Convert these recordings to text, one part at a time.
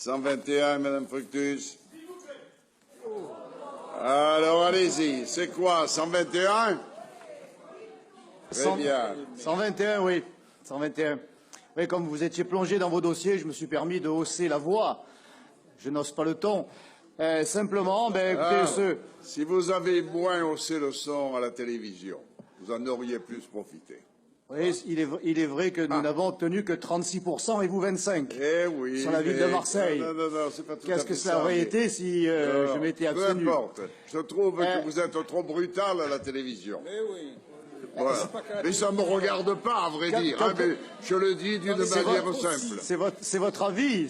121, Madame Fructus. Alors, allez-y. C'est quoi, 121? Très bien. 121, oui. 121. Oui, comme vous étiez plongé dans vos dossiers, je me suis permis de hausser la voix. Je n'ose pas le ton. Simplement, écoutez, si vous avez moins haussé le son à la télévision, vous en auriez plus profité. Oui, il est vrai que nous n'avons obtenu que 36% et vous 25%. Eh oui. Sur la ville de Marseille. Non, c'est pas tout à fait Qu'est-ce que ça aurait été si je m'étais abstenu? Peu importe. Je trouve que vous êtes trop brutal à la télévision. Mais oui. Voilà. Mais ça ne me regarde pas, à vrai dire. Mais je le dis d'une manière simple. C'est votre avis,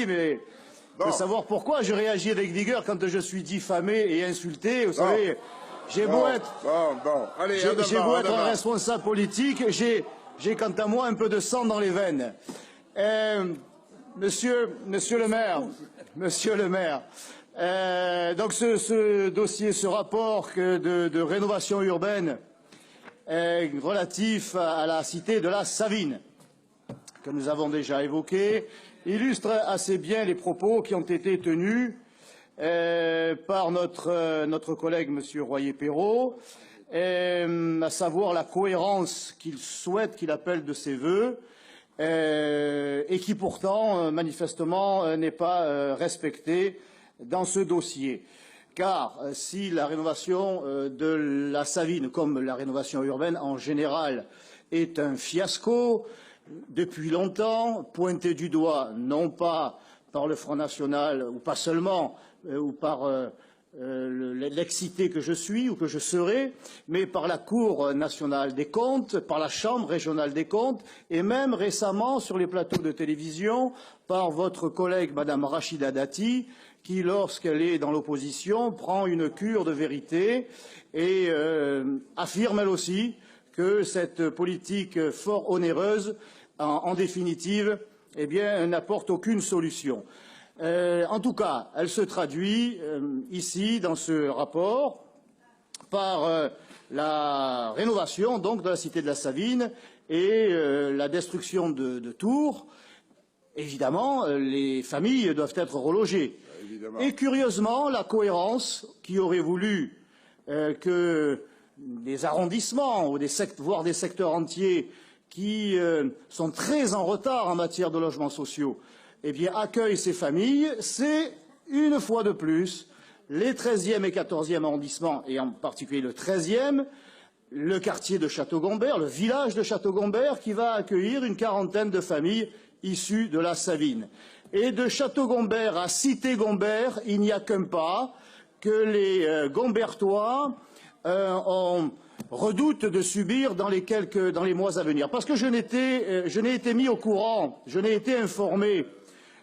mais de savoir pourquoi je réagis avec vigueur quand je suis diffamé et insulté. Vous savez, j'ai beau être un responsable politique, j'ai quant à moi un peu de sang dans les veines. Monsieur le maire, donc ce dossier, ce rapport de rénovation urbaine relatif à la cité de la Savine, que nous avons déjà évoqué, illustre assez bien les propos qui ont été tenus par notre collègue M. Royer-Perrault, à savoir la cohérence qu'il souhaite, qu'il appelle de ses vœux, et qui pourtant, manifestement, n'est pas respectée dans ce dossier. Car si la rénovation de la Savine, comme la rénovation urbaine en général, est un fiasco depuis longtemps, pointé du doigt non pas par le Front National, ou pas seulement, ou par l'excité que je suis ou que je serai, mais par la Cour nationale des comptes, par la Chambre régionale des comptes, et même récemment sur les plateaux de télévision par votre collègue Madame Rachida Dati, qui, lorsqu'elle est dans l'opposition, prend une cure de vérité et affirme elle aussi que cette politique fort onéreuse, en définitive, eh bien, n'apporte aucune solution. En tout cas, elle se traduit ici, dans ce rapport, par la rénovation donc, de la cité de la Savine et la destruction de Tours. Évidemment, les familles doivent être relogées. Et curieusement, la cohérence qui aurait voulu que des arrondissements, voire des secteurs entiers qui sont très en retard en matière de logements sociaux, eh bien, accueillent ces familles, c'est, une fois de plus, les 13e et 14e arrondissements, et en particulier le 13e, le quartier de Château-Gombert, le village de Château-Gombert, qui va accueillir une quarantaine de familles issues de la Savine. Et de Château-Gombert à Cité-Gombert, il n'y a qu'un pas que les Gombertois redoutent de subir dans les mois à venir. Parce que je n'ai été mis au courant, je n'ai été informé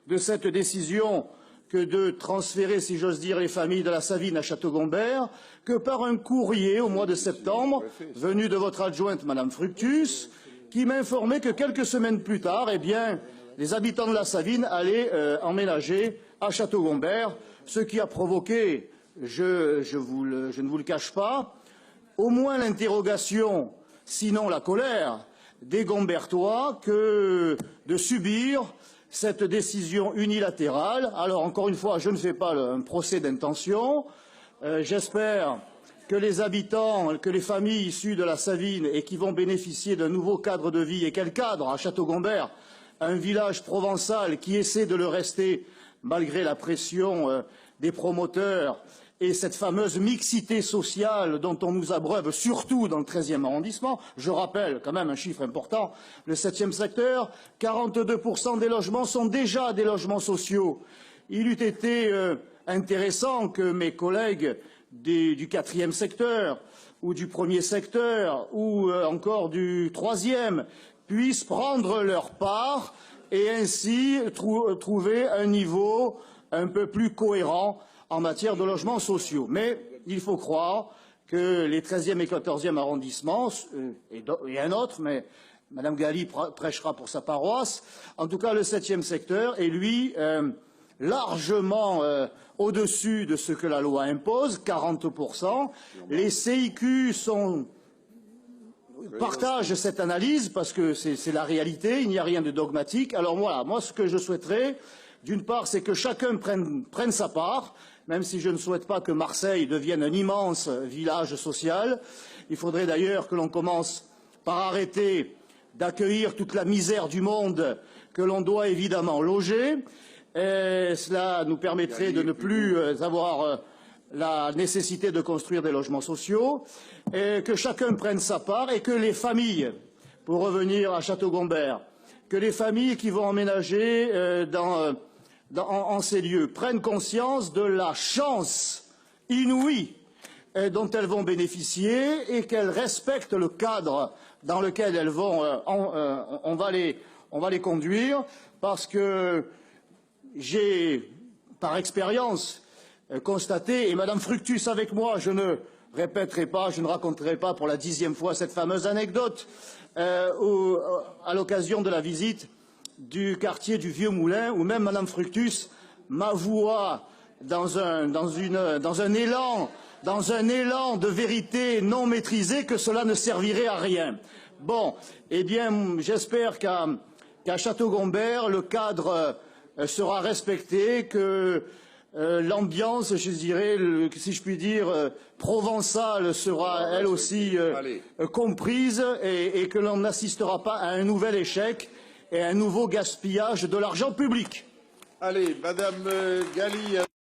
de cette décision que de transférer, si j'ose dire, les familles de la Savine à Château-Gombert, que par un courrier au mois de septembre, venu de votre adjointe, Madame Fructus, qui m'informait que quelques semaines plus tard, eh bien, les habitants de la Savine allaient emménager à Château-Gombert, ce qui a provoqué, je ne vous le cache pas, au moins l'interrogation, sinon la colère, des Gombertois que de subir cette décision unilatérale. Alors, encore une fois, je ne fais pas un procès d'intention. J'espère que les habitants, que les familles issues de la Savine et qui vont bénéficier d'un nouveau cadre de vie, et quel cadre à Château-Gombert, un village provençal qui essaie de le rester malgré la pression des promoteurs et cette fameuse mixité sociale dont on nous abreuve surtout dans le 13e arrondissement. Je rappelle quand même un chiffre important, le 7e secteur, 42% des logements sont déjà des logements sociaux. Il eût été intéressant que mes collègues du 4e secteur ou du 1er secteur ou encore du 3e puissent prendre leur part et ainsi trouver un niveau un peu plus cohérent en matière de logements sociaux. Mais il faut croire que les 13e et 14e arrondissements, et un autre, mais Mme Galli prêchera pour sa paroisse, en tout cas le 7e secteur est, lui, largement au-dessus de ce que la loi impose, 40%. Les CIQ partagent cette analyse parce que c'est la réalité, il n'y a rien de dogmatique. Alors voilà, moi ce que je souhaiterais, D'une part, c'est que chacun prenne sa part, même si je ne souhaite pas que Marseille devienne un immense village social. Il faudrait d'ailleurs que l'on commence par arrêter d'accueillir toute la misère du monde que l'on doit évidemment loger. Cela nous permettrait de ne plus avoir la nécessité de construire des logements sociaux, que chacun prenne sa part et que les familles, pour revenir à Château-Gombert, que les familles qui vont emménager en ces lieux prennent conscience de la chance inouïe dont elles vont bénéficier et qu'elles respectent le cadre dans lequel elles vont, on va les conduire, parce que j'ai, par expérience, constaté, et Madame Fructus avec moi, je ne répéterai pas, je ne raconterai pas pour la 10e fois cette fameuse anecdote à l'occasion de la visite du quartier du Vieux Moulin, où même Madame Fructus m'avoua dans un élan de vérité non maîtrisée que cela ne servirait à rien. Bon, eh bien, j'espère qu'à Château-Gombert, le cadre sera respecté, que l'ambiance, je dirais, si je puis dire, provençale sera elle aussi comprise et que l'on n'assistera pas à un nouvel échec et à un nouveau gaspillage de l'argent public. Allez, Madame Galli.